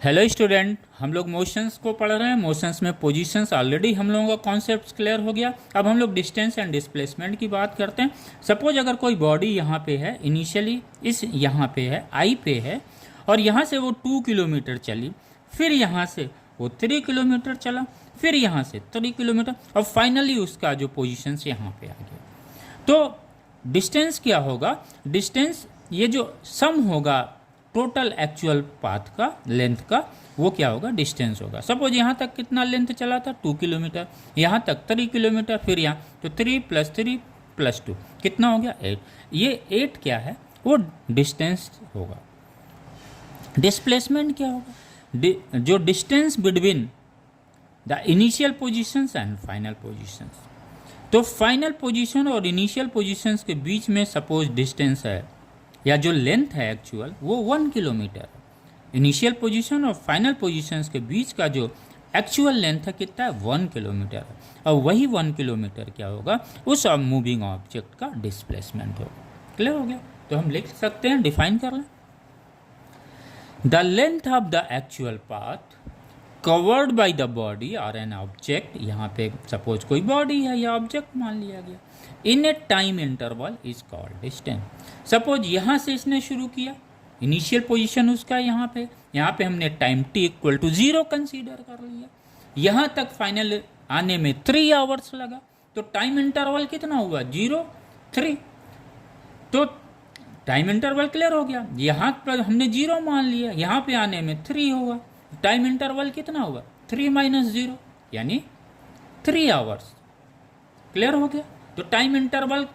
Hello student, हम लोग motions को पढ़ रहे हैं। मोशंस में पोजीशंस ऑलरेडी हम लोगों का कॉन्सेप्ट क्लियर हो गया। अब हम लोग डिस्टेंस एंड डिस्प्लेसमेंट की बात करते हैं। सपोज अगर कोई बॉडी यहाँ पे है, इनिशियली इस यहाँ पे है, आई पे है, और यहाँ से वो 2 किलोमीटर चली, फिर यहाँ से वो 3 किलोमीटर चला, फिर यहाँ से 3 किलोमीटर, और फाइनली उसका जो पोजिशंस यहाँ पे आ गया। तो डिस्टेंस क्या होगा? डिस्टेंस ये जो सम होगा टोटल एक्चुअल पाथ का, लेंथ का, वो क्या होगा? डिस्टेंस होगा। सपोज यहाँ तक कितना लेंथ चला था? 2 किलोमीटर, यहाँ तक 3 किलोमीटर, फिर यहाँ तो 3 + 2 कितना हो गया? 8। ये 8 क्या है? वो डिस्टेंस होगा। डिस्प्लेसमेंट क्या होगा? जो distance between the initial positions and final positions. तो फाइनल पोजीशन और इनिशियल पोजीशंस के बीच में सपोज डिस्टेंस है, या जो लेंथ है एक्चुअल, वो 1 किलोमीटर है। इनिशियल पोजीशन और फाइनल पोजीशंस के बीच का जो एक्चुअल लेंथ है कितना है? 1 किलोमीटर है। और वही 1 किलोमीटर क्या होगा? उस मूविंग ऑब्जेक्ट का डिस्प्लेसमेंट होगा। क्लियर हो गया? तो हम लिख सकते हैं, डिफाइन कर लें। The length of the actual path covered by the body और एन ऑब्जेक्ट, यहाँ पे सपोज कोई बॉडी है या ऑब्जेक्ट मान लिया गया, in a time interval is called distance. Suppose यहाँ से इसने शुरू किया, इनिशियल पोजीशन उसका यहाँ पे हमने टाइम t = 0 कंसीडर कर लिया, यहाँ तक फाइनल आने में 3 आवर्स लगा, तो टाइम इंटरवल कितना हुआ? 0, 3। तो टाइम इंटरवल क्लियर हो गया। यहाँ पर हमने 0 मान लिया, यहाँ पे आने में 3 होगा, टाइम इंटरवल कितना हुआ? 3 - 0 यानी 3 आवर्स। क्लियर हो गया? तो टाइम इंटरवल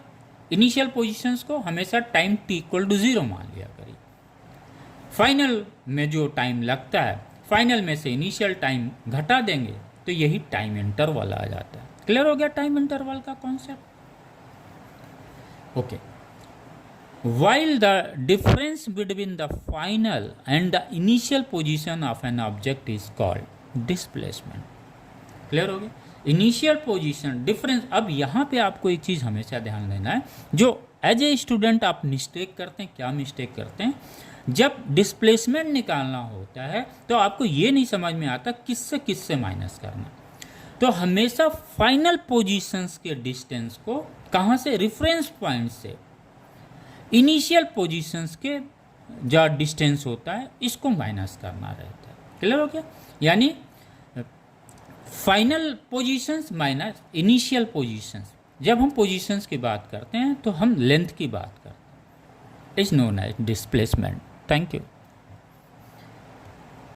इनिशियल पोजीशंस को हमेशा टाइम t = 0 मान लिया करिए। फाइनल में जो टाइम लगता है, फाइनल में से इनिशियल टाइम घटा देंगे, तो यही टाइम इंटरवल आ जाता है। क्लियर हो गया टाइम इंटरवल का concept? Okay. While the difference between the final and the initial position of an object is called displacement. Clear हो गया? Initial position difference. अब यहाँ पे आपको एक चीज़ हमेशा ध्यान देना है, जो एज ए स्टूडेंट आप मिस्टेक करते हैं। क्या मिस्टेक करते हैं? जब डिस्प्लेसमेंट निकालना होता है तो आपको ये नहीं समझ में आता किससे माइनस करना। तो हमेशा फाइनल पोजीशंस के डिस्टेंस को कहाँ से? रेफरेंस पॉइंट से। इनिशियल पोजीशंस के जो डिस्टेंस होता है, इसको माइनस करना रहता है। क्लियर हो गया? यानी final positions minus initial positions. जब हम पोजीशंस की बात करते हैं तो हम लेंथ की बात करते हैं। Is known as displacement. Thank you.